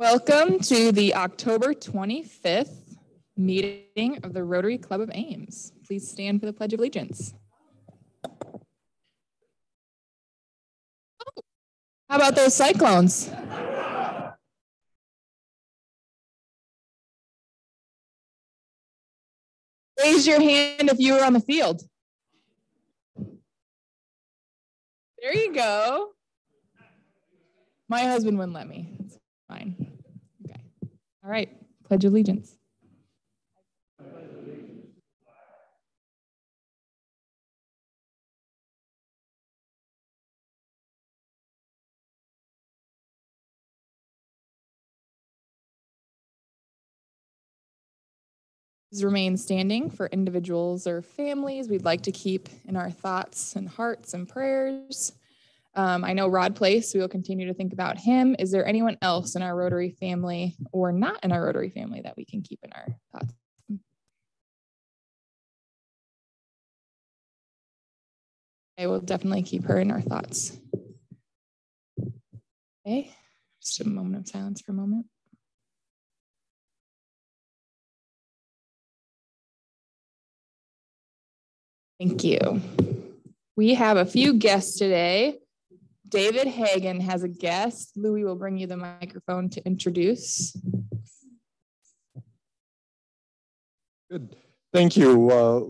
Welcome to the October 25th meeting of the Rotary Club of Ames. Please stand for the Pledge of Allegiance. Oh, how about those Cyclones? Raise your hand if you were on the field. There you go. My husband wouldn't let me. It's fine. Okay. All right. Pledge allegiance. Remain standing for individuals or families we'd like to keep in our thoughts and hearts and prayers. I know Rod Place, we will continue to think about him. Is there anyone else in our Rotary family or not in our Rotary family that we can keep in our thoughts? I will definitely keep her in our thoughts. Okay, just a moment of silence for a moment. Thank you. We have a few guests today. David Hagan has a guest. Louis will bring you the microphone to introduce. Good. Thank you.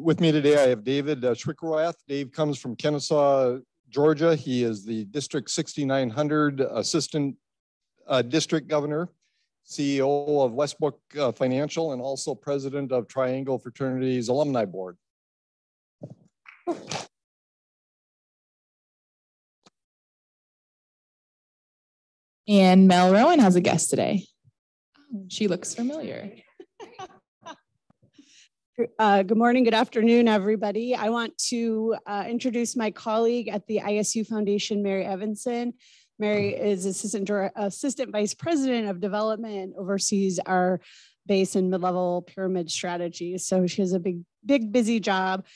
With me today, I have David Schwickerrath. Dave comes from Kennesaw, Georgia. He is the District 6900 Assistant District Governor, CEO of Westbrook Financial, and also President of Triangle Fraternity's Alumni Board. And Mel Rowan has a guest today. She looks familiar. Good morning, good afternoon, everybody. I want to introduce my colleague at the ISU Foundation, Mary Evanson. Mary is Assistant Vice President of Development and oversees our base and mid-level pyramid strategies. So she has a big, busy job.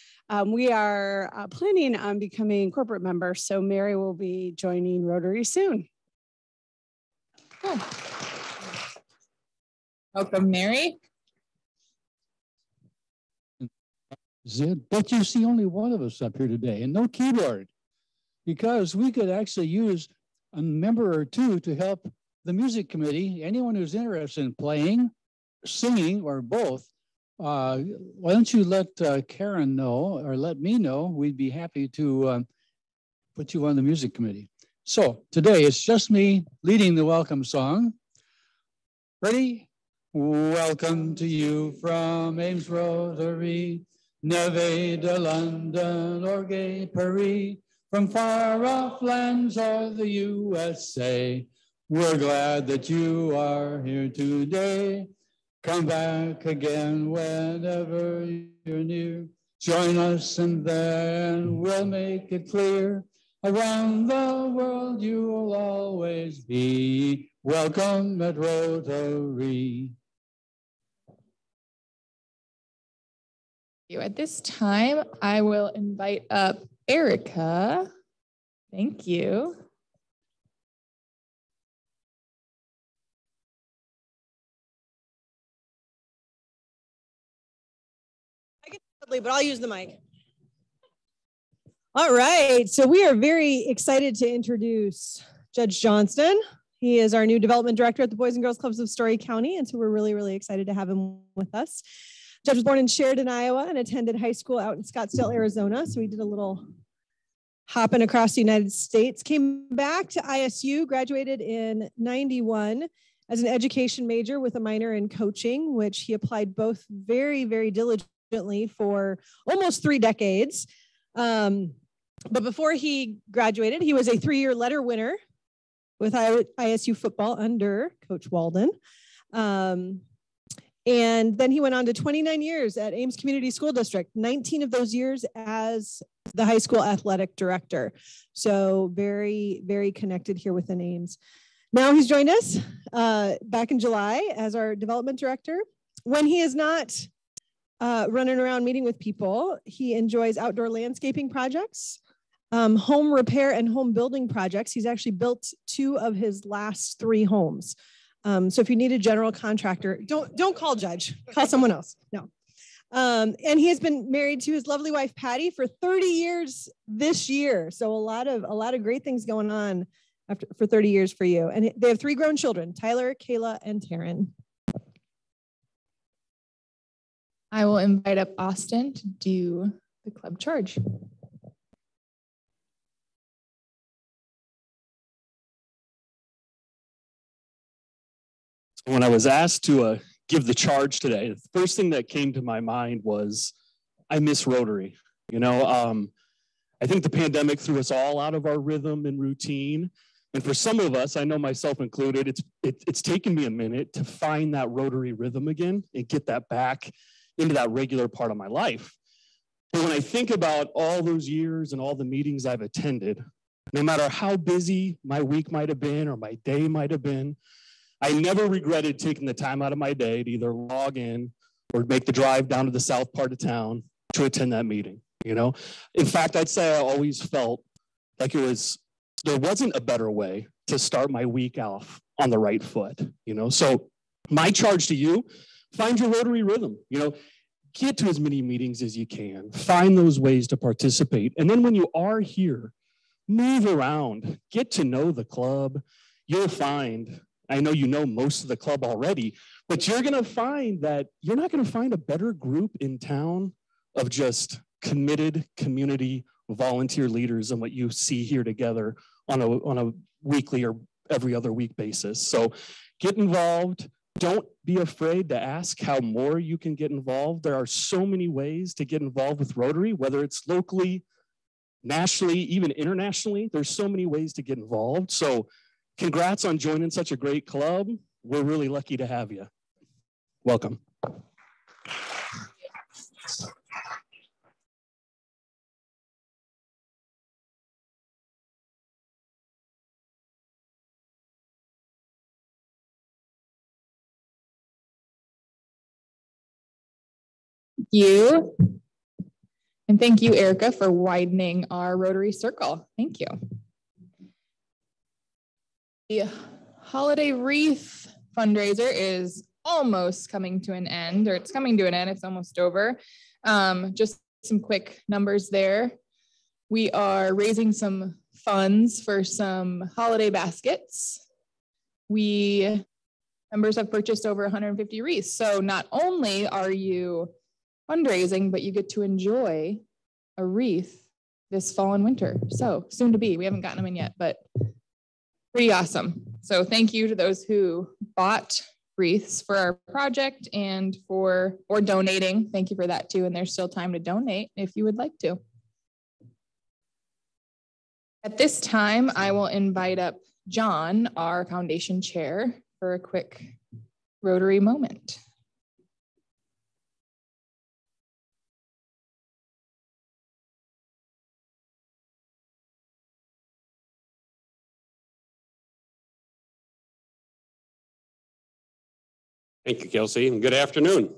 We are planning on becoming corporate members, so Mary will be joining Rotary soon. Cool. Welcome, Mary. But you see only one of us up here today and no keyboard, because we could actually use a member or two to help the music committee. Anyone who's interested in playing, singing, or both, why don't you let Karen know or let me know? We'd be happy to put you on the music committee. So today it's just me leading the welcome song. Ready? Welcome to you from Ames Rotary, Neve de London or Gay Paris, from far off lands or the USA. We're glad that you are here today. Come back again whenever you're near. Join us and then we'll make it clear. Around the world you will always be welcome at Rotary. At this time, I will invite up Erica. Thank you. I get ugly, but I'll use the mic. All right, so we are very excited to introduce Judge Johnston. He is our new development director at the Boys and Girls Clubs of Story County, and so we're really excited to have him with us. Judge was born in Sheridan, Iowa, and attended high school out in Scottsdale, Arizona. So he did a little hopping across the United States, came back to ISU, graduated in '91 as an education major with a minor in coaching, which he applied both very diligently for almost 3 decades. But before he graduated, he was a 3-year letter winner with ISU football under Coach Walden. And then he went on to 29 years at Ames Community School District, 19 of those years as the high school athletic director. So very connected here within Ames. Now he's joined us back in July as our development director. When he is not running around meeting with people, he enjoys outdoor landscaping projects, home repair and home building projects. He's actually built 2 of his last 3 homes. So if you need a general contractor, don't call Judge, call someone else. No. And he has been married to his lovely wife, Patty, for 30 years this year. So a lot of great things going on for 30 years for you. And they have 3 grown children, Tyler, Kayla, and Taryn. I will invite up Austin to do the club charge. When I was asked to give the charge today, the first thing that came to my mind was, I miss Rotary. You know, I think the pandemic threw us all out of our rhythm and routine. And for some of us, I know myself included, it's taken me a minute to find that Rotary rhythm again and get that back into that regular part of my life. But when I think about all those years and all the meetings I've attended, no matter how busy my week might have been or my day might have been, I never regretted taking the time out of my day to either log in or make the drive down to the south part of town to attend that meeting, you know? In fact, I'd say I always felt like there wasn't a better way to start my week off on the right foot, you know? So my charge to you, find your Rotary rhythm, you know? Get to as many meetings as you can, find those ways to participate. And then when you are here, move around, get to know the club. You'll find, I know you know most of the club already, but you're gonna find that you're not gonna find a better group in town of just committed community volunteer leaders than what you see here together on a weekly or every other week basis. So get involved. Don't be afraid to ask how more you can get involved. There are so many ways to get involved with Rotary, whether it's locally, nationally, even internationally. There's so many ways to get involved. So congrats on joining such a great club. We're really lucky to have you. Welcome. Thank you. And thank you, Erica, for widening our Rotary circle. Thank you. The holiday wreath fundraiser is almost coming to an end, or it's coming to an end. It's almost over. Just some quick numbers there. We are raising some funds for some holiday baskets. Members have purchased over 150 wreaths. So not only are you fundraising, but you get to enjoy a wreath this fall and winter. So soon to be, we haven't gotten them in yet, but pretty awesome. So thank you to those who bought wreaths for our project and or donating. Thank you for that too. And there's still time to donate if you would like to. At this time, I will invite up John, our foundation chair, for a quick Rotary moment. Thank you, Kelsey, and good afternoon.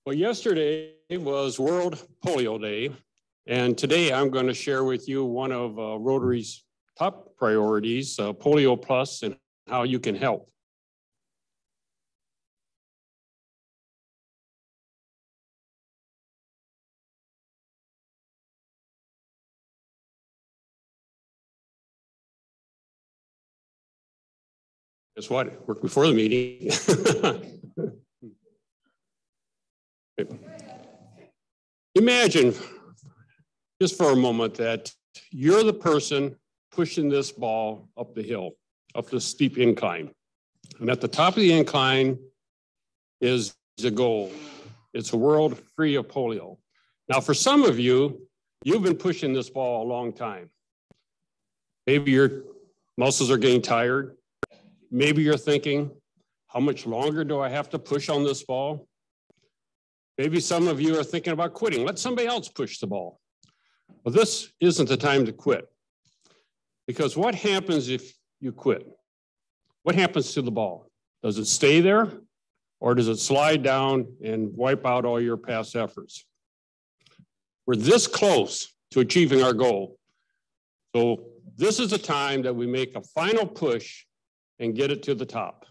Well, yesterday was World Polio Day, and today I'm going to share with you one of Rotary's top priorities, Polio Plus, and how you can help. Guess what? Worked before the meeting. Imagine just for a moment that you're the person pushing this ball up the hill, up the steep incline. And at the top of the incline is the goal. It's a world free of polio. Now, for some of you, you've been pushing this ball a long time. Maybe your muscles are getting tired. Maybe you're thinking, how much longer do I have to push on this ball? Maybe some of you are thinking about quitting. Let somebody else push the ball. Well, this isn't the time to quit. Because what happens if you quit? What happens to the ball? Does it stay there? Or does it slide down and wipe out all your past efforts? We're this close to achieving our goal. So this is the time that we make a final push and get it to the top.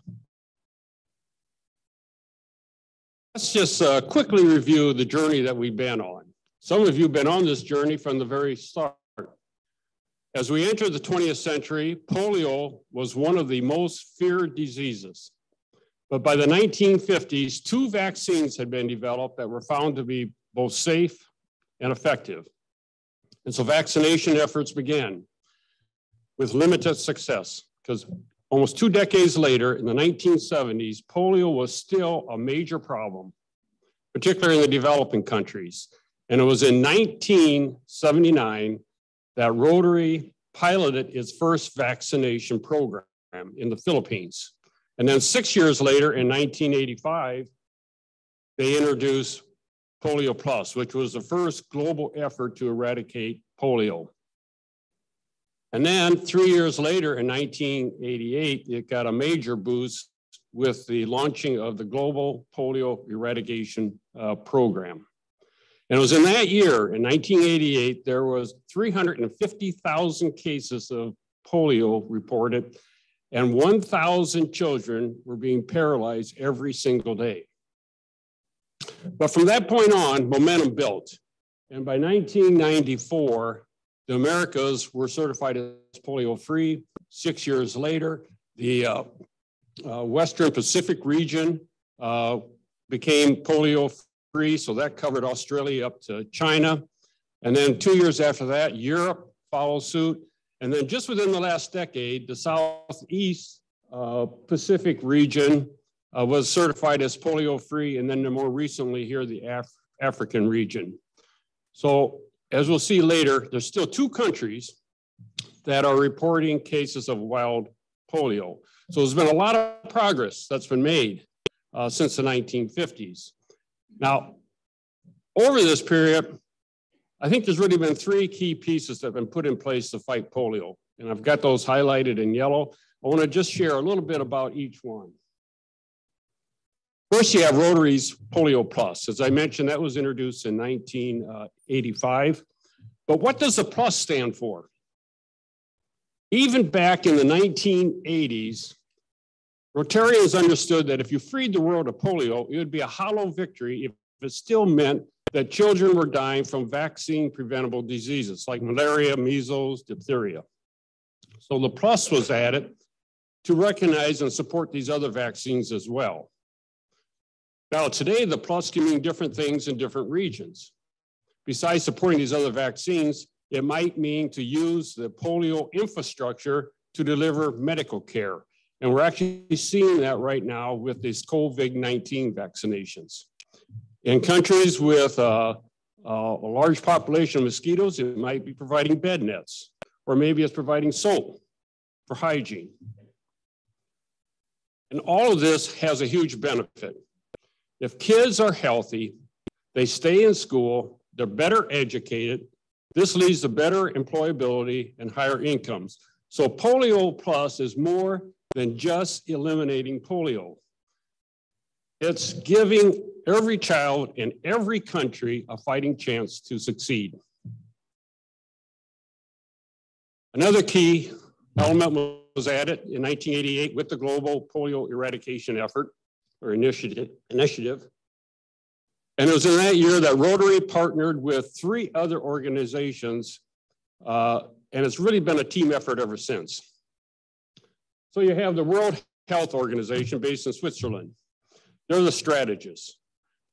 Let's just quickly review the journey that we've been on. Some of you have been on this journey from the very start. As we entered the 20th century, polio was one of the most feared diseases. But by the 1950s, 2 vaccines had been developed that were found to be both safe and effective. And so vaccination efforts began with limited success, because almost 2 decades later, in the 1970s, polio was still a major problem, particularly in the developing countries. And it was in 1979 that Rotary piloted its first vaccination program in the Philippines. And then 6 years later, in 1985, they introduced Polio Plus, which was the first global effort to eradicate polio. And then 3 years later, in 1988, it got a major boost with the launching of the Global Polio Eradication Program. And it was in that year, in 1988, there was 350,000 cases of polio reported, and 1,000 children were being paralyzed every single day. But from that point on, momentum built. And by 1994, the Americas were certified as polio-free. 6 years later, the Western Pacific region became polio-free, so that covered Australia up to China. And then 2 years after that, Europe followed suit. And then just within the last decade, the Southeast Pacific region was certified as polio-free, and then more recently here, the African region. So as we'll see later, there's still 2 countries that are reporting cases of wild polio. So there's been a lot of progress that's been made since the 1950s. Now, over this period, I think there's really been 3 key pieces that have been put in place to fight polio. And I've got those highlighted in yellow. I want to just share a little bit about each one. First, you have Rotary's Polio Plus. As I mentioned, that was introduced in 1985. But what does the plus stand for? Even back in the 1980s, Rotarians understood that if you freed the world of polio, it would be a hollow victory if it still meant that children were dying from vaccine-preventable diseases like malaria, measles, diphtheria. So the plus was added to recognize and support these other vaccines as well. Now, today, the plus can mean different things in different regions. Besides supporting these other vaccines, it might mean to use the polio infrastructure to deliver medical care. And we're actually seeing that right now with these COVID-19 vaccinations. In countries with a large population of mosquitoes, it might be providing bed nets, or maybe it's providing soap for hygiene. And all of this has a huge benefit. If kids are healthy, they stay in school, they're better educated, this leads to better employability and higher incomes. So Polio Plus is more than just eliminating polio. It's giving every child in every country a fighting chance to succeed. Another key element was added in 1988 with the Global Polio Eradication Effort, or initiative. And it was in that year that Rotary partnered with 3 other organizations, and it's really been a team effort ever since. So you have the World Health Organization based in Switzerland. They're the strategists.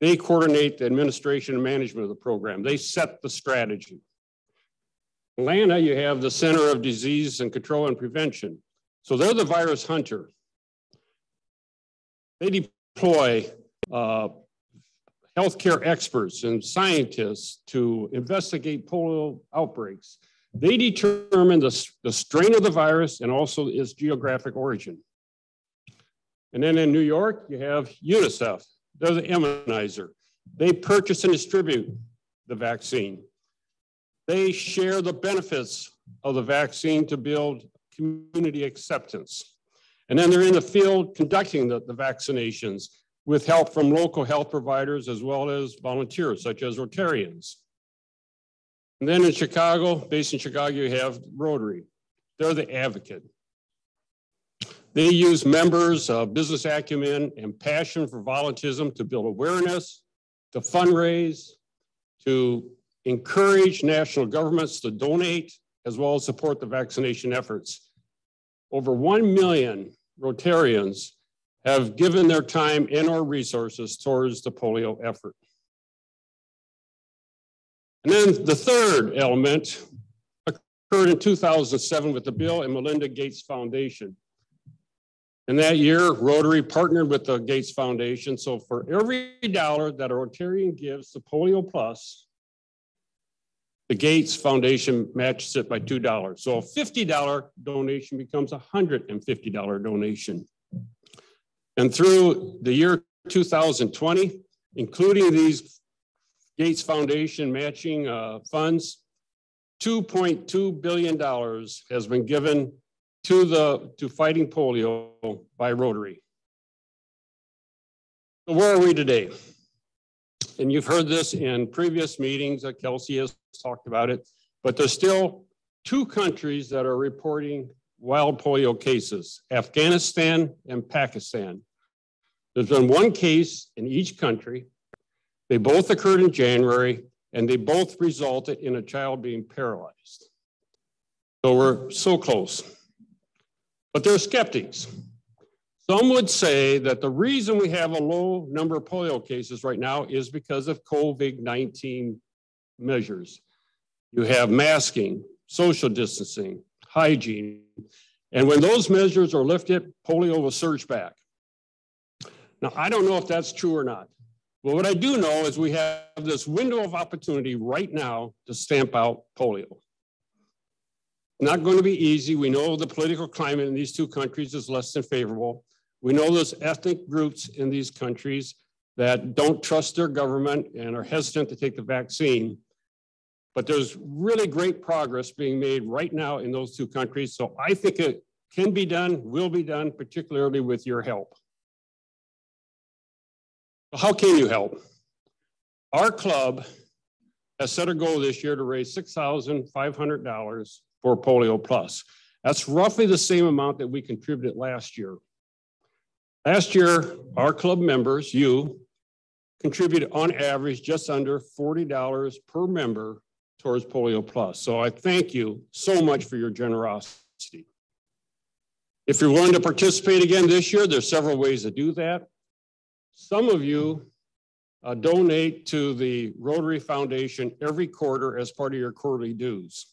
They coordinate the administration and management of the program. They set the strategy. In Atlanta, you have the Center of Disease and Control and Prevention. So they're the virus hunter. They deploy healthcare experts and scientists to investigate polio outbreaks. They determine the strain of the virus and also its geographic origin. And then in New York, you have UNICEF. They're the immunizer. They purchase and distribute the vaccine. They share the benefits of the vaccine to build community acceptance. And then they're in the field conducting the vaccinations with help from local health providers as well as volunteers such as Rotarians. And then in Chicago, based in Chicago, you have Rotary. They're the advocate. They use members' business acumen and passion for volunteerism to build awareness, to fundraise, to encourage national governments to donate, as well as support the vaccination efforts. Over 1 million Rotarians have given their time and or resources towards the polio effort. And then the third element occurred in 2007 with the Bill and Melinda Gates Foundation. In that year, Rotary partnered with the Gates Foundation. So for every dollar that a Rotarian gives to Polio Plus, the Gates Foundation matches it by $2. So a $50 donation becomes a $150 donation. And through the year 2020, including these Gates Foundation matching funds, $2.2 billion has been given to fighting polio by Rotary. So where are we today? And you've heard this in previous meetings, Kelsey has talked about it, but there's still 2 countries that are reporting wild polio cases, Afghanistan and Pakistan. There's been 1 case in each country. They both occurred in January, and they both resulted in a child being paralyzed. So we're so close. But there are skeptics. Some would say that the reason we have a low number of polio cases right now is because of COVID-19 measures. You have masking, social distancing, hygiene, and when those measures are lifted, polio will surge back. Now, I don't know if that's true or not, but what I do know is we have this window of opportunity right now to stamp out polio. Not going to be easy. We know the political climate in these 2 countries is less than favorable. We know there's ethnic groups in these countries that don't trust their government and are hesitant to take the vaccine. But there's really great progress being made right now in those 2 countries. So I think it can be done, will be done, particularly with your help. So how can you help? Our club has set a goal this year to raise $6,500 for Polio Plus. That's roughly the same amount that we contributed last year. Last year, our club members, you, contributed on average just under $40 per member towards Polio Plus. So I thank you so much for your generosity. If you're willing to participate again this year, there's several ways to do that. Some of you donate to the Rotary Foundation every quarter as part of your quarterly dues.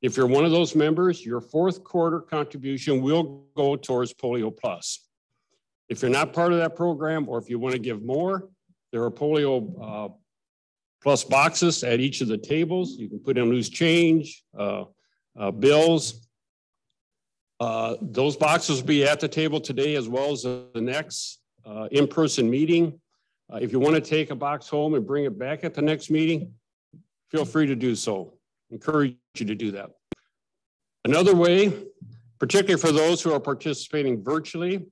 If you're one of those members, your 4th quarter contribution will go towards Polio Plus. If you're not part of that program, or if you want to give more, there are Polio Plus boxes at each of the tables. You can put in loose change, bills. Those boxes will be at the table today as well as the next in-person meeting. If you want to take a box home and bring it back at the next meeting, feel free to do so. Encourage you to do that. Another way, particularly for those who are participating virtually,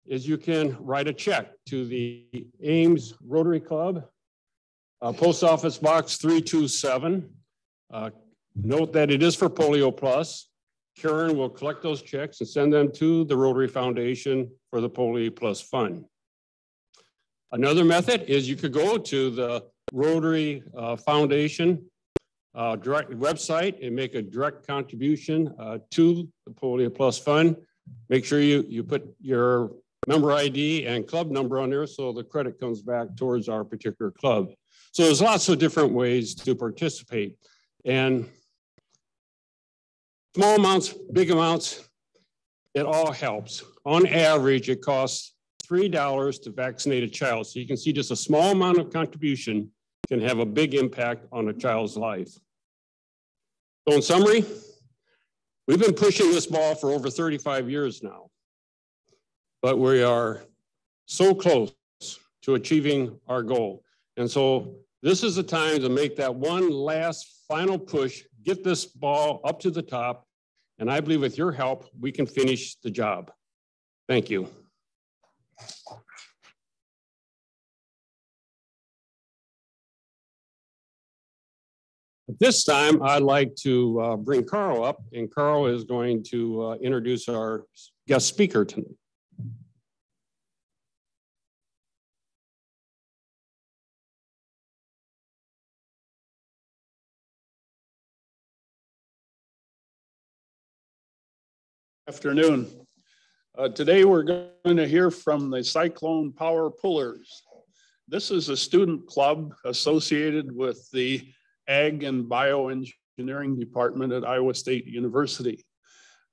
is you can write a check to the Ames Rotary Club, Post Office Box 327. Note that it is for Polio Plus. Karen will collect those checks and send them to the Rotary Foundation for the Polio Plus Fund. Another method is you could go to the Rotary Foundation direct website and make a direct contribution to the Polio Plus Fund. Make sure you put your member ID and club number on there so the credit comes back towards our particular club. So there's lots of different ways to participate. And small amounts, big amounts, it all helps. On average, it costs $3 to vaccinate a child. So you can see just a small amount of contribution can have a big impact on a child's life. So in summary, we've been pushing this ball for over 35 years now, but we are so close to achieving our goal. And so this is the time to make that one last final push, get this ball up to the top, and I believe with your help, we can finish the job. Thank you. At this time, I'd like to bring Carl up, and Carl is going to introduce our guest speaker tonight. Afternoon. Today we're going to hear from the Cyclone Power Pullers. This is a student club associated with the Ag and Bioengineering Department at Iowa State University.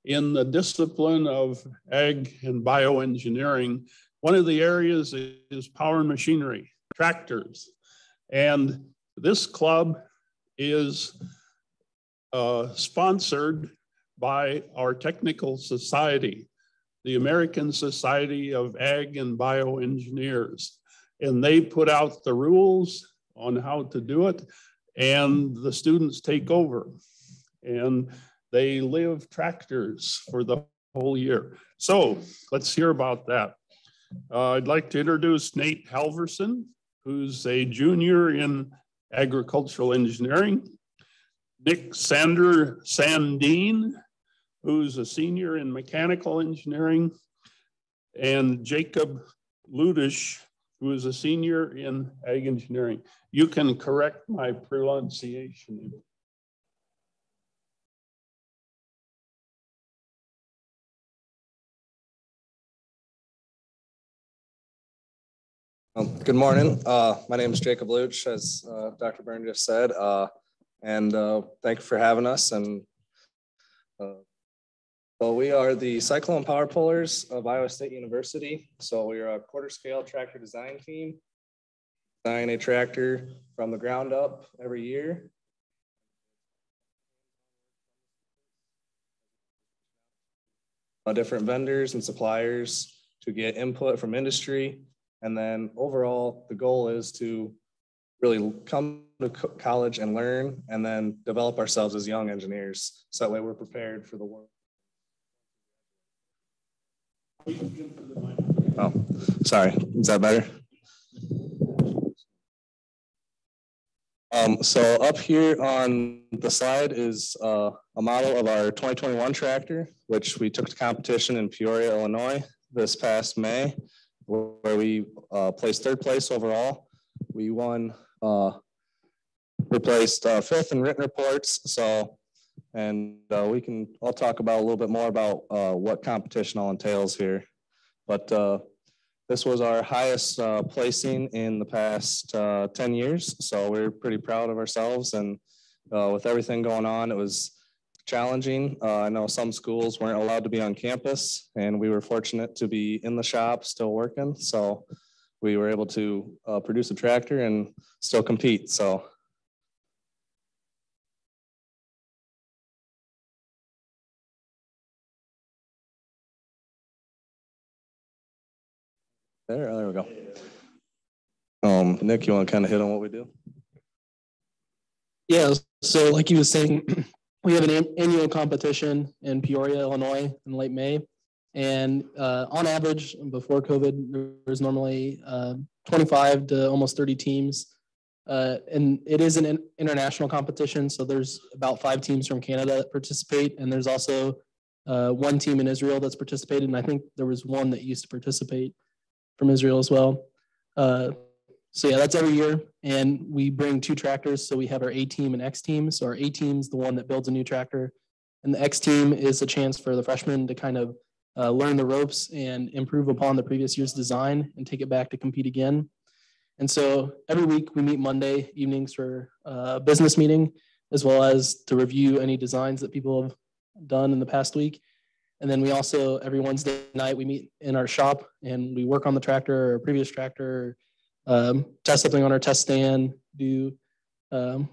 In the discipline of Ag and Bioengineering, one of the areas is power and machinery, tractors. And this club is sponsored by our technical society, the American Society of Ag and Bioengineers. And they put out the rules on how to do it, and the students take over. And they live tractors for the whole year. So let's hear about that. I'd like to introduce Nate Halverson, who's a junior in agricultural engineering. Nick Sandine, who's a senior in mechanical engineering, and Jacob Ludish, who is a senior in ag engineering. You can correct my pronunciation. Good morning. My name is Jacob Luch, as Dr. Byrne just said, and thank you for having us. And so we are the Cyclone Power Pullers of Iowa State University. So we are a quarter scale tractor design team. Design a tractor from the ground up every year. Different vendors and suppliers to get input from industry. And then overall, the goal is to really come to college and learn, and then develop ourselves as young engineers. So that way we're prepared for the world. Oh, sorry, is that better? So up here on the slide is a model of our 2021 tractor, which we took to competition in Peoria, Illinois this past May, where we placed third place overall. We won, replaced fifth in written reports. So, and I'll talk about a little bit more about what competition all entails here. But this was our highest placing in the past 10 years. So we're pretty proud of ourselves. And with everything going on, it was challenging. I know some schools weren't allowed to be on campus, and we were fortunate to be in the shop still working. So we were able to produce a tractor and still compete. So there we go. Nick, you want to kind of hit on what we do? Yeah, so like you was saying, we have an annual competition in Peoria, Illinois in late May. And on average, before COVID, there was normally 25 to almost 30 teams. And it is an international competition. So there's about 5 teams from Canada that participate. And there's also 1 team in Israel that's participated. And I think there was 1 that used to participate from Israel as well. So yeah, that's every year. And we bring 2 tractors. So we have our A team and X team. So our A team is the one that builds a new tractor. And the X team is a chance for the freshmen to kind of learn the ropes and improve upon the previous year's design and take it back to compete again. And so every week we meet Monday evenings for a business meeting, as well as to review any designs that people have done in the past week. And then we also, every Wednesday night, we meet in our shop and we work on the tractor or previous tractor, test something on our test stand, do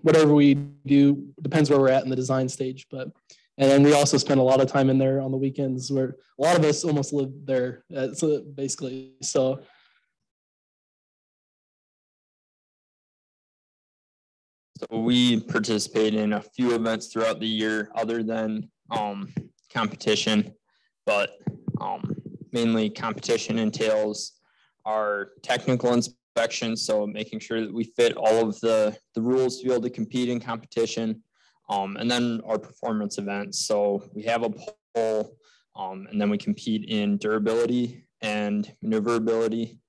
whatever we do, depends where we're at in the design stage. And then we also spend a lot of time in there on the weekends, where a lot of us almost live there, so basically. So we participate in a few events throughout the year other than competition, but mainly competition entails our technical inspections, so making sure that we fit all of the rules to be able to compete in competition, and then our performance events. So we have a poll And then we compete in durability and maneuverability.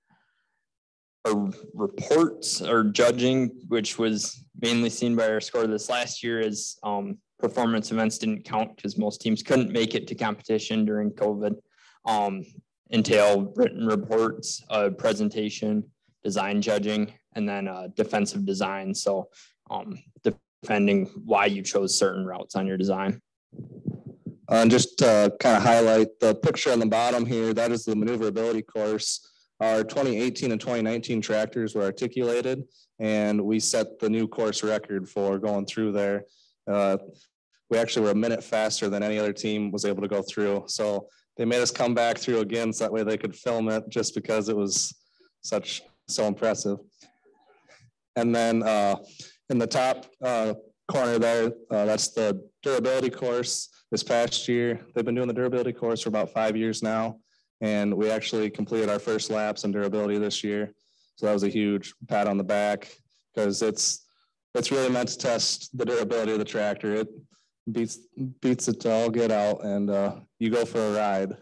Our reports or judging, which was mainly seen by our score this last year, is performance events didn't count because most teams couldn't make it to competition during COVID. Entail written reports, presentation, design judging, and then defensive design. So defending why you chose certain routes on your design. And just to kind of highlight the picture on the bottom here, that is the maneuverability course. Our 2018 and 2019 tractors were articulated, and we set the new course record for going through there. We actually were a minute faster than any other team was able to go through. So they made us come back through again so that way they could film it, just because it was so impressive. And then in the top corner there, that's the durability course. This past year, they've been doing the durability course for about 5 years now. And we actually completed our first laps in durability this year. So that was a huge pat on the back, because it's really meant to test the durability of the tractor. It beats it to all get out, and you go for a ride.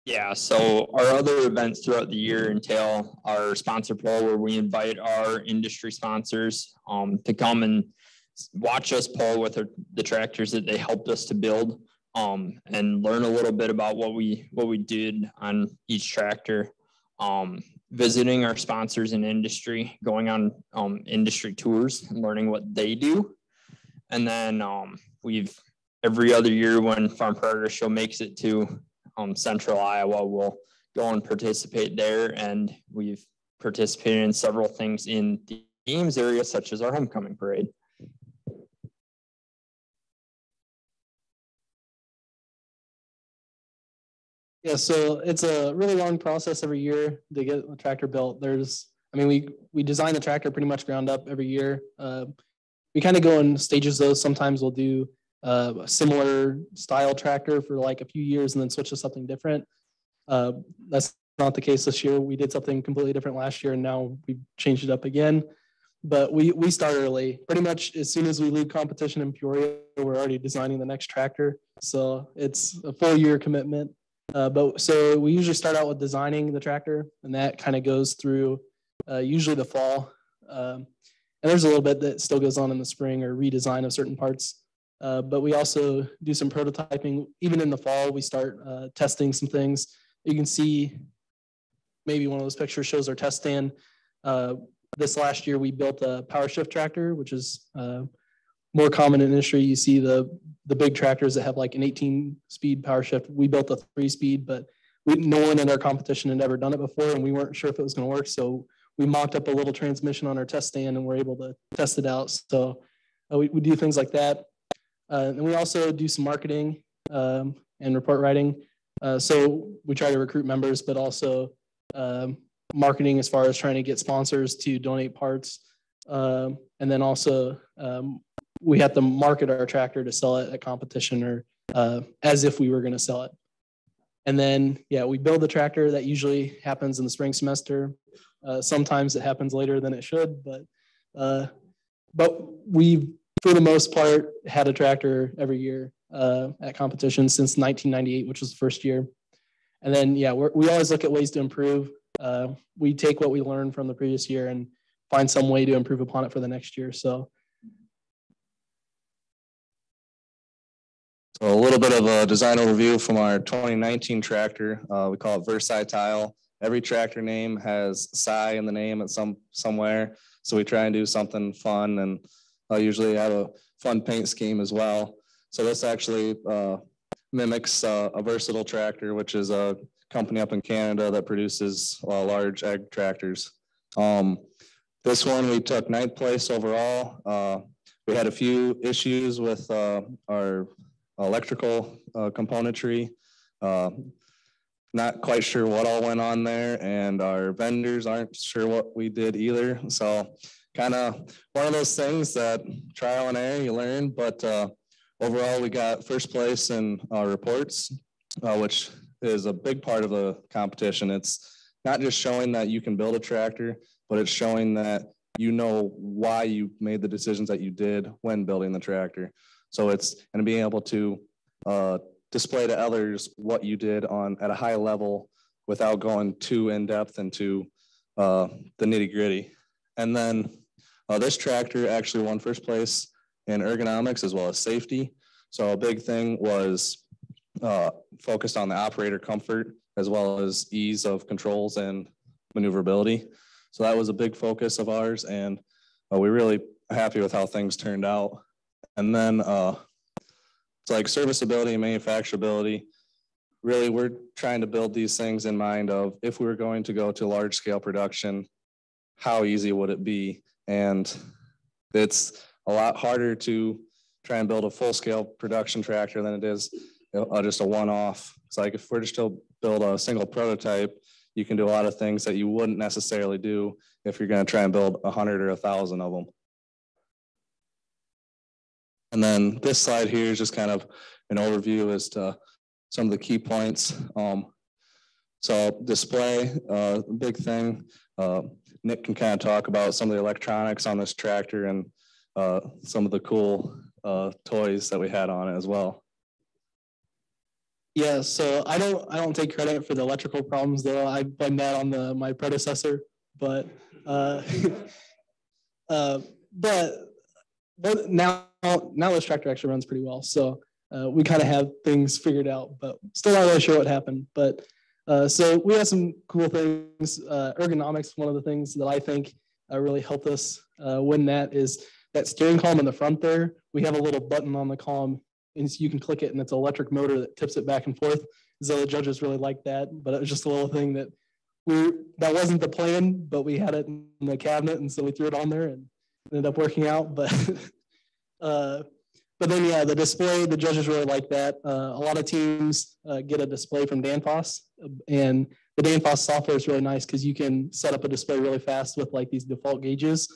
Yeah, so our other events throughout the year entail our sponsor poll, where we invite our industry sponsors to come and watch us poll with the tractors that they helped us to build, and learn a little bit about what we did on each tractor. Visiting our sponsors in industry, going on industry tours and learning what they do. And then we've every other year when Farm Progress Show makes it to Central Iowa, we'll go and participate there. And we've participated in several things in the Ames area, such as our homecoming parade. Yeah, so it's a really long process every year to get a tractor built. We design the tractor pretty much ground up every year. We kind of go in stages though. Sometimes we'll do a similar style tractor for like a few years and then switch to something different. That's not the case this year. We did something completely different last year, and now we changed it up again. But we start early. Pretty much as soon as we leave competition in Peoria, we're already designing the next tractor. So it's a full year commitment. So we usually start out with designing the tractor, and that kind of goes through usually the fall. And there's a little bit that still goes on in the spring, or redesign of certain parts. But we also do some prototyping. Even in the fall, we start testing some things. You can see maybe one of those pictures shows our test stand. This last year, we built a power shift tractor, which is more common in industry. You see the big tractors that have like an 18-speed power shift. We built a 3-speed, but no one in our competition had ever done it before, and we weren't sure if it was going to work. So we mocked up a little transmission on our test stand, and we're able to test it out. So we do things like that. And we also do some marketing and report writing. So we try to recruit members, but also marketing as far as trying to get sponsors to donate parts. And then also we have to market our tractor to sell it at competition, or as if we were going to sell it. And then, yeah, we build the tractor. That usually happens in the spring semester. Sometimes it happens later than it should, but we've, for the most part, had a tractor every year at competition since 1998, which was the first year. And then, yeah, we always look at ways to improve. We take what we learned from the previous year and find some way to improve upon it for the next year. So a little bit of a design overview from our 2019 tractor. We call it Versatile. Every tractor name has Sci in the name at somewhere. So we try and do something fun, and usually have a fun paint scheme as well. So this actually mimics a Versatile tractor, which is a company up in Canada that produces large ag tractors. This one we took 9th place overall. We had a few issues with our electrical componentry. Not quite sure what all went on there, and our vendors aren't sure what we did either. So kind of one of those things that trial and error, you learn. But overall, we got 1st place in our reports, which is a big part of the competition. It's not just showing that you can build a tractor, but it's showing that you know why you made the decisions that you did when building the tractor. So it's and being able to display to others what you did at a high level without going too in depth into the nitty gritty. And then this tractor actually won first place in ergonomics as well as safety. So a big thing was focused on the operator comfort as well as ease of controls and maneuverability. So that was a big focus of ours, and we're really happy with how things turned out. And then it's like serviceability and manufacturability. Really, we're trying to build these things in mind of if we were going to go to large scale production, how easy would it be? And it's a lot harder to try and build a full scale production tractor than it is just a one-off. It's like if we're just to build a single prototype, you can do a lot of things that you wouldn't necessarily do if you're going to try and build 100 or 1,000 of them. And then this slide here is just kind of an overview as to some of the key points. So display, big thing. Nick can kind of talk about some of the electronics on this tractor and some of the cool toys that we had on it as well. Yeah, so I don't take credit for the electrical problems though. I blame that on my predecessor. But now this tractor actually runs pretty well. So we kind of have things figured out, but still not really sure what happened. But so we have some cool things. Ergonomics, one of the things that I think really helped us win that is that steering column in the front there. We have a little button on the column, and so you can click it, and it's an electric motor that tips it back and forth. So the judges really liked that, but it was just a little thing that that wasn't the plan, but we had it in the cabinet, and so we threw it on there and it ended up working out. But then yeah, the display, the judges really like that. A lot of teams get a display from Danfoss, and the Danfoss software is really nice because you can set up a display really fast with like these default gauges,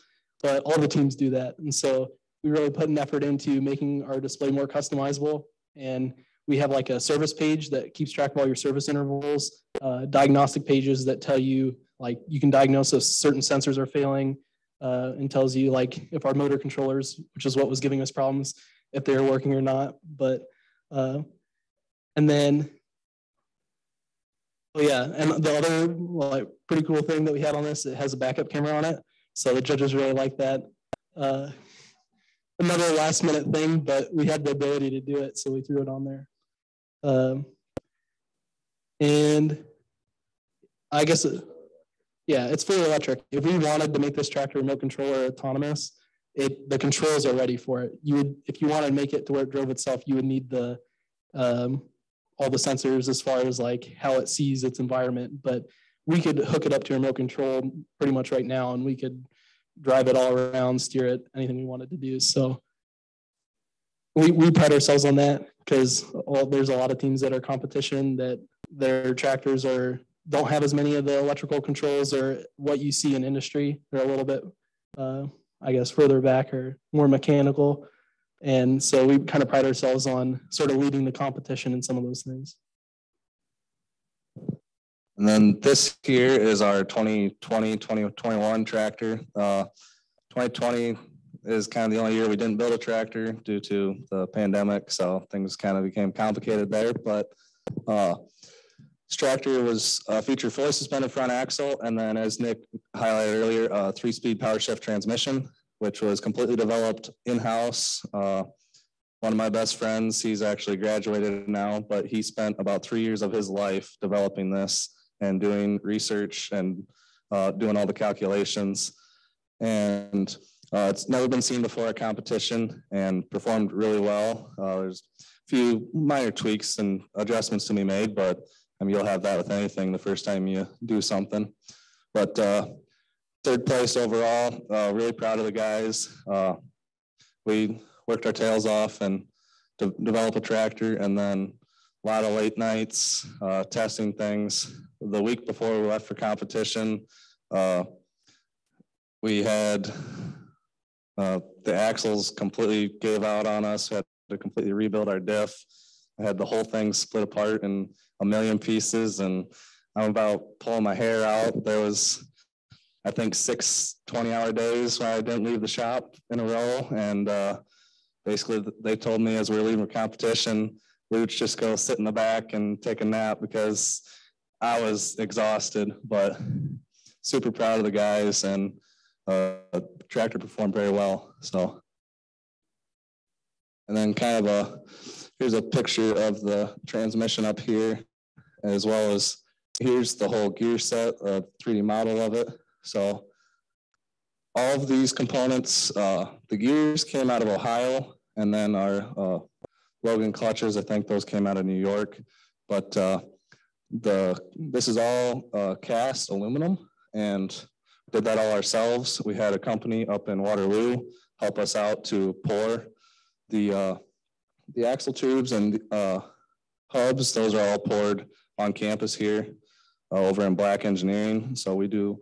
but all the teams do that. And so we really put an effort into making our display more customizable. And we have like a service page that keeps track of all your service intervals, diagnostic pages that tell you, like you can diagnose if certain sensors are failing, and tells you like if our motor controllers, which is what was giving us problems, if they're working or not. But, and then, oh yeah, and the other like pretty cool thing that we had on this, it has a backup camera on it. So the judges really like that. Another last minute thing, but we had the ability to do it, so we threw it on there. And I guess, yeah, it's fully electric. If we wanted to make this tractor remote control or autonomous, the controls are ready for it. You would, if you wanted to make it to where it drove itself, you would need the all the sensors as far as like how it sees its environment. But we could hook it up to remote control pretty much right now, and we could drive it all around, steer it, anything we wanted to do. So we pride ourselves on that because there's a lot of teams that are competition that their tractors don't have as many of the electrical controls or what you see in industry. They're a little bit, I guess, further back or more mechanical. And so we kind of pride ourselves on sort of leading the competition in some of those things. And then this here is our 2020-2021 tractor. 2020 is kind of the only year we didn't build a tractor due to the pandemic, so things kind of became complicated there. But this tractor was featured fully suspended front axle, and then as Nick highlighted earlier, a 3-speed power shift transmission, which was completely developed in-house. One of my best friends, he's actually graduated now, but he spent about 3 years of his life developing this and doing research and doing all the calculations. And it's never been seen before at competition and performed really well. There's a few minor tweaks and adjustments to be made, but I mean, you'll have that with anything the first time you do something. But third place overall, really proud of the guys. We worked our tails off and developed a tractor, and then a lot of late nights testing things. The week before we left for competition, we had the axles completely gave out on us. We had to completely rebuild our diff. I had the whole thing split apart in a million pieces, and I'm about pulling my hair out. I think 6 20-hour days where I didn't leave the shop in a row. And basically they told me as we were leaving competition, we would just go sit in the back and take a nap because I was exhausted, but super proud of the guys, and tractor performed very well. So, and then kind of here's a picture of the transmission up here, as well as here's the whole gear set, a 3D model of it. So all of these components, the gears came out of Ohio, and then our Logan clutches, I think those came out of New York. But this is all cast aluminum, and did that all ourselves. We had a company up in Waterloo help us out to pour the axle tubes and hubs. Those are all poured on campus here over in Black Engineering. So we do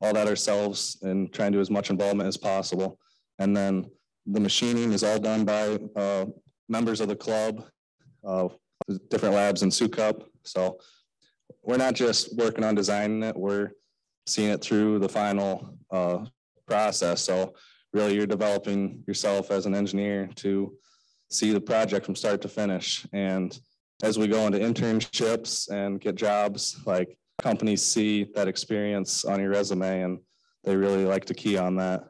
all that ourselves and try and do as much involvement as possible. And then the machining is all done by members of the club, different labs in Sukup. So we're not just working on designing it, we're seeing it through the final process. So really you're developing yourself as an engineer to see the project from start to finish. And as we go into internships and get jobs, like companies see that experience on your resume and they really like to key on that.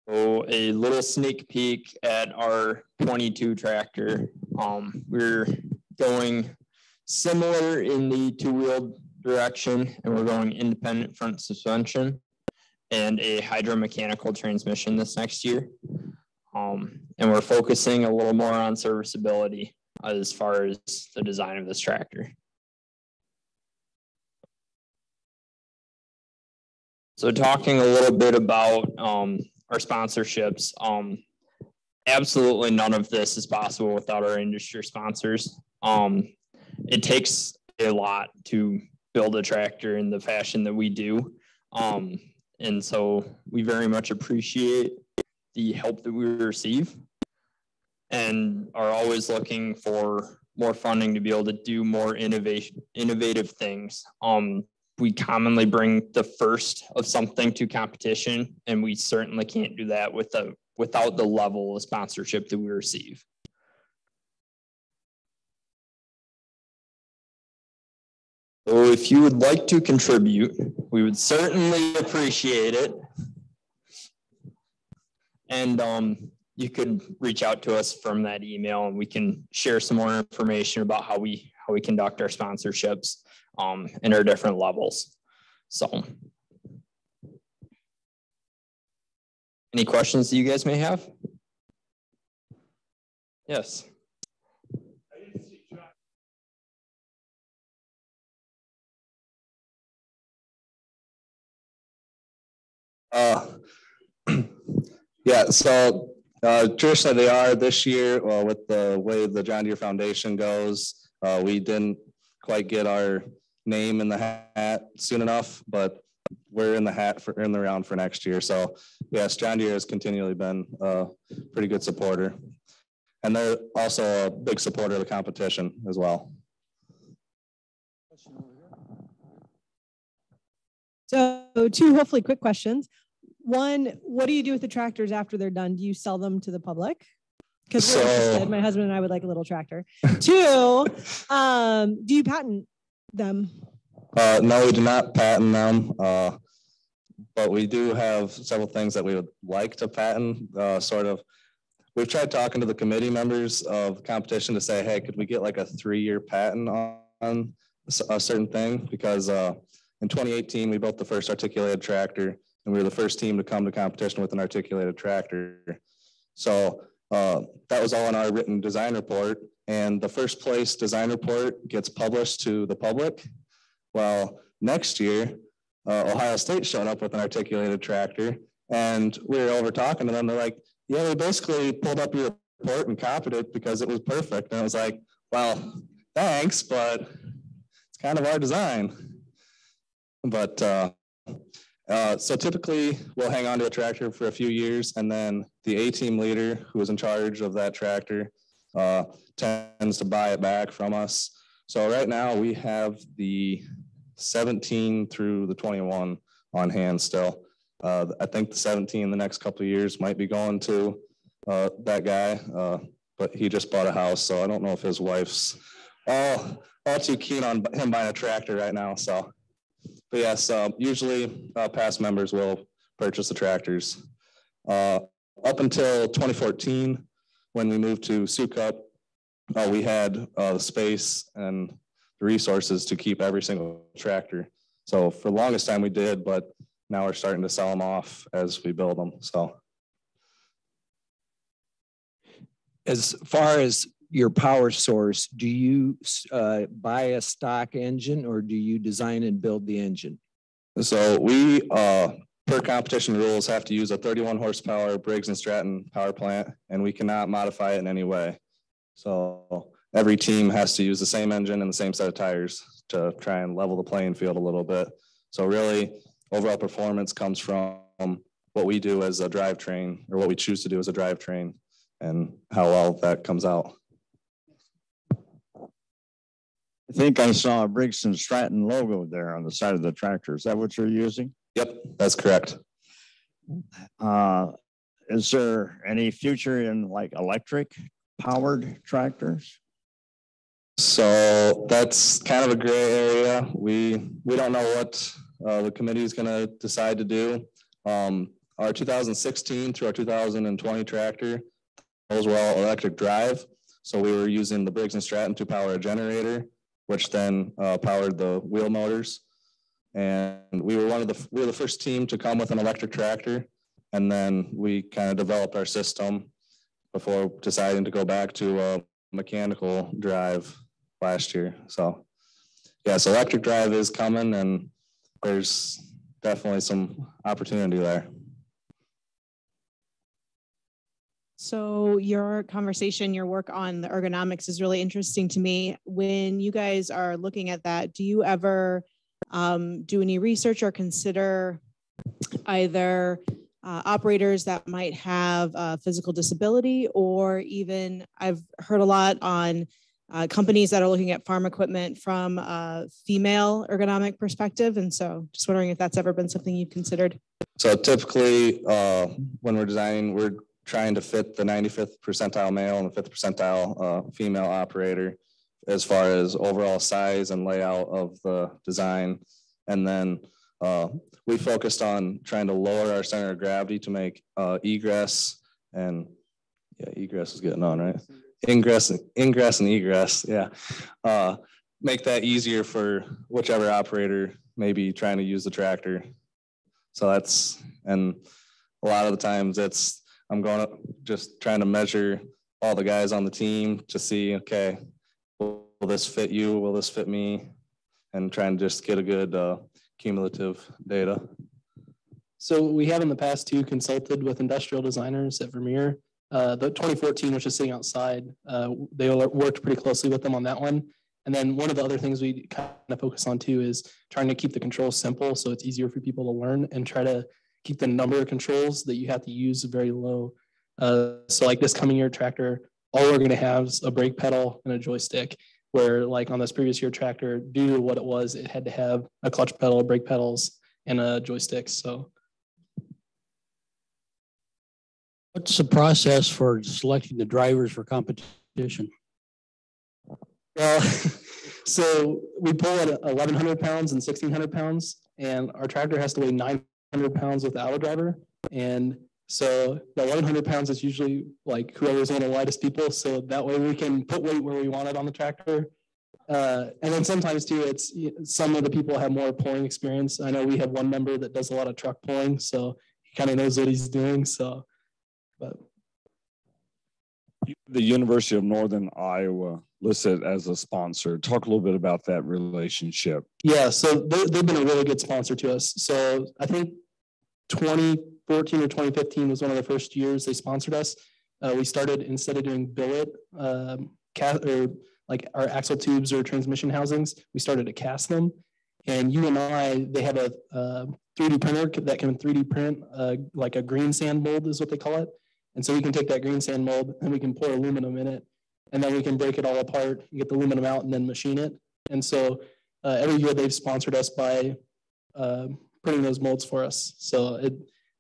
So a little sneak peek at our 22 tractor. We're going similar in the two-wheel direction, and we're going independent front suspension and a hydromechanical transmission this next year. And we're focusing a little more on serviceability as far as the design of this tractor. So talking a little bit about our sponsorships, absolutely none of this is possible without our industry sponsors. It takes a lot to build a tractor in the fashion that we do. And so we very much appreciate the help that we receive and are always looking for more funding to be able to do more innovative things. We commonly bring the first of something to competition, and we certainly can't do that without the level of sponsorship that we receive. So if you would like to contribute, we would certainly appreciate it. And you could reach out to us from that email, and we can share some more information about how we conduct our sponsorships and our different levels. So any questions that you guys may have? Yes. Yeah, so traditionally they are this year with the way the John Deere Foundation goes. We didn't quite get our name in the hat soon enough, but we're in the round for next year. So yes, John Deere has continually been a pretty good supporter. And they're also a big supporter of the competition as well. So 2 hopefully quick questions. 1, what do you do with the tractors after they're done? Do you sell them to the public? Because we're interested. My husband and I would like a little tractor. 2, do you patent them? No, we do not patent them, but we do have several things that we would like to patent. We've tried talking to the committee members of competition to say, hey, could we get like a 3-year patent on a certain thing? Because in 2018, we built the first articulated tractor, and we were the first team to come to competition with an articulated tractor. So that was all in our written design report. And the first place design report gets published to the public. Well, next year, Ohio State showed up with an articulated tractor, and we were over talking to them. They're like, yeah, we basically pulled up your report and copied it because it was perfect. And I was like, well, thanks, but it's kind of our design. But so typically we'll hang on to a tractor for a few years, and then the A-team leader who is in charge of that tractor tends to buy it back from us. So right now we have the 17 through the 21 on hand still. I think the 17 the next couple of years might be going to that guy, but he just bought a house, so I don't know if his wife's all too keen on him buying a tractor right now. So, but yes, usually past members will purchase the tractors. Up until 2014, when we moved to Sukup, we had the space and the resources to keep every single tractor. So for the longest time we did, but now we're starting to sell them off as we build them. So as far as your power source, do you buy a stock engine or do you design and build the engine? So we, per competition rules, have to use a 31 horsepower Briggs & Stratton power plant, and we cannot modify it in any way. So every team has to use the same engine and the same set of tires to try and level the playing field a little bit. So really, overall performance comes from what we do as a drivetrain, or what we choose to do as a drivetrain, and how well that comes out. I think I saw a Briggs & Stratton logo there on the side of the tractor. Is that what you're using? Yep, that's correct. Is there any future in like electric powered tractors? So that's kind of a gray area. We don't know what the committee is going to decide to do. Our 2016 through our 2020 tractor, those were all electric drive. So we were using the Briggs & Stratton to power a generator, which then powered the wheel motors. And we were the first team to come with an electric tractor. And then we kind of developed our system before deciding to go back to a mechanical drive last year. So yes, electric drive is coming, and there's definitely some opportunity there. So your conversation, your work on the ergonomics is really interesting to me. When you guys are looking at that, do you ever do any research or consider either operators that might have a physical disability, or even I've heard a lot on companies that are looking at farm equipment from a female ergonomic perspective. And so just wondering if that's ever been something you've considered. So typically when we're designing, we're trying to fit the 95th percentile male and the 5th percentile female operator as far as overall size and layout of the design. And then we focused on trying to lower our center of gravity to make egress and egress is getting on, right? Ingress and egress, yeah. Make that easier for whichever operator may be trying to use the tractor. So that's, and a lot of the times it's, I'm going to just trying to measure all the guys on the team to see, okay, will this fit you? Will this fit me? And try and just get a good cumulative data. So we have in the past too consulted with industrial designers at Vermeer. The 2014, which is sitting outside, they worked pretty closely with them on that one. And then one of the other things we kind of focus on too is trying to keep the controls simple so it's easier for people to learn, and try to keep the number of controls that you have to use very low. So like this coming year tractor, all we're going to have is a brake pedal and a joystick, where like on this previous year tractor, due to what it was, it had to have a clutch pedal, brake pedals, and a joystick. So what's the process for selecting the drivers for competition? Well, so we pull at 1,100 pounds and 1,600 pounds, and our tractor has to weigh 900 pounds without a driver. And so the 1,100 pounds is usually like whoever's one of the lightest people. So that way we can put weight where we want it on the tractor. And then sometimes too, it's some of the people have more pulling experience. I know we have one member that does a lot of truck pulling, so he kind of knows what he's doing. So, but. The University of Northern Iowa listed as a sponsor. Talk a little bit about that relationship. Yeah, so they've been a really good sponsor to us. So I think 2014 or 2015 was one of the first years they sponsored us. We started, instead of doing billet or like our axle tubes or transmission housings, we started to cast them. And UNI, they have a 3D printer that can 3D print like a green sand mold is what they call it. And so we can take that green sand mold and we can pour aluminum in it. and then we can break it all apart, get the aluminum out, and then machine it. And so every year they've sponsored us by printing those molds for us. So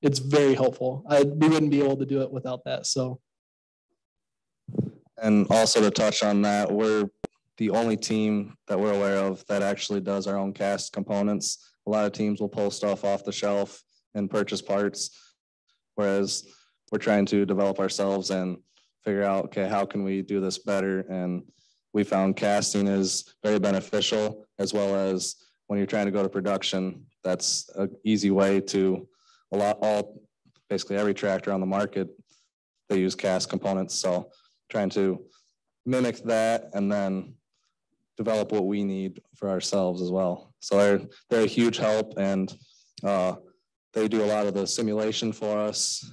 it's very helpful. We wouldn't be able to do it without that. So. And also to touch on that, we're the only team that we're aware of that actually does our own cast components. A lot of teams will pull stuff off the shelf and purchase parts, whereas we're trying to develop ourselves and figure out, okay, how can we do this better? And we found casting is very beneficial, as well as when you're trying to go to production, that's an easy way to basically every tractor on the market, they use cast components. So trying to mimic that and then develop what we need for ourselves as well. So they're a huge help, and they do a lot of the simulation for us.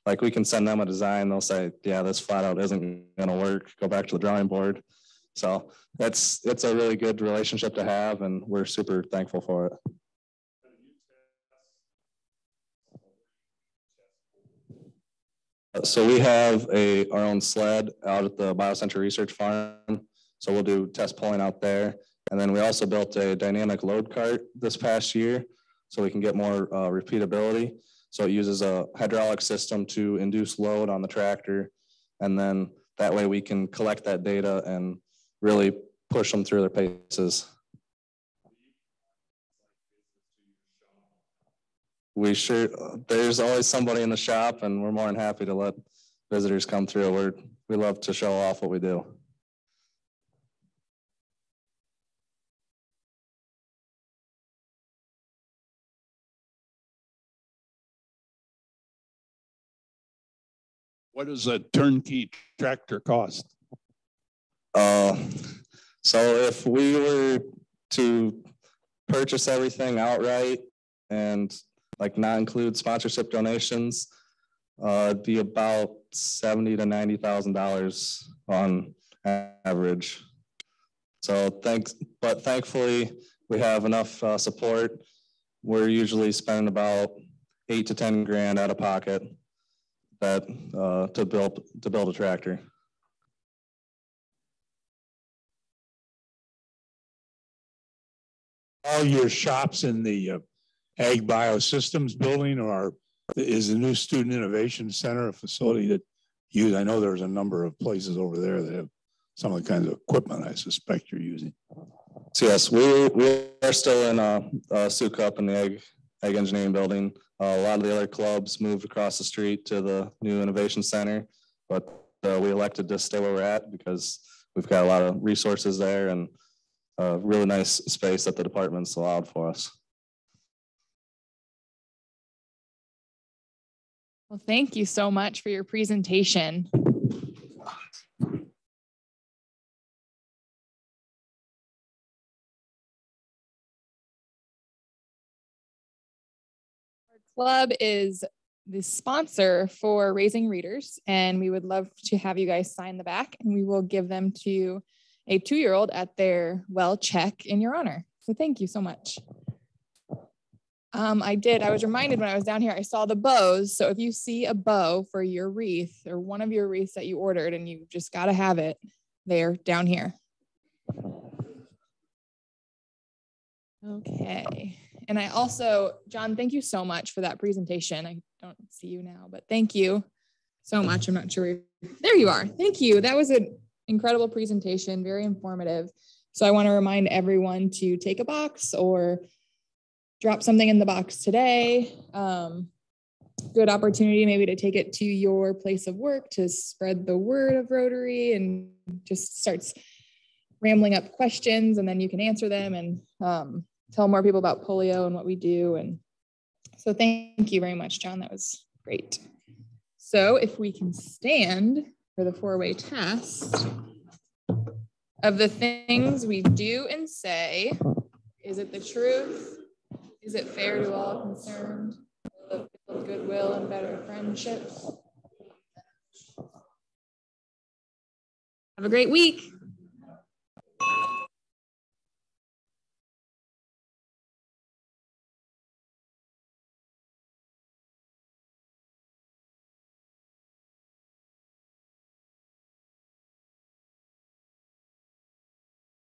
Like we can send them a design, they'll say, yeah, this flat out isn't gonna work, go back to the drawing board. So it's a really good relationship to have, and we're super thankful for it. So we have our own sled out at the Biocenter Research Farm. So we'll do test pulling out there. And then we also built a dynamic load cart this past year so we can get more repeatability. So it uses a hydraulic system to induce load on the tractor. And then that way we can collect that data and really push them through their paces. There's always somebody in the shop, and we're more than happy to let visitors come through. We love to show off what we do. What does a turnkey tractor cost? So if we were to purchase everything outright and like not include sponsorship donations, it'd be about $70,000 to $90,000 on average. So but thankfully we have enough support. We're usually spending about 8 to 10 grand out of pocket to build a tractor. All your shops in the Ag Biosystems building, or is the new Student Innovation Center a facility that I know there's a number of places over there that have some of the kinds of equipment I suspect you're using. So yes, we are still in Sukup in the Ag Engineering building. A lot of the other clubs moved across the street to the new Innovation Center, but we elected to stay where we're at because we've got a lot of resources there and a really nice space that the department's allowed for us. Well, thank you so much for your presentation. Our club is the sponsor for Raising Readers, and we would love to have you guys sign the back, and we will give them to a 2-year-old at their well check in your honor. So thank you so much. I was reminded when I was down here, I saw the bows. So if you see a bow for your wreath or one of your wreaths that you ordered and you just got to have it, they're down here. Okay. And I also, John, thank you so much for that presentation. I don't see you now, but thank you so much. I'm not sure. There you are. Thank you. That was an incredible presentation, very informative. So I want to remind everyone to take a box or drop something in the box today. Good opportunity maybe to take it to your place of work to spread the word of Rotary and just starts rambling up questions, and then you can answer them and tell more people about polio and what we do. And so thank you very much, John. That was great. So if we can stand for the 4-way test of the things we do and say, is it the truth? Is it fair to all concerned? Will it build goodwill and better friendships? Have a great week.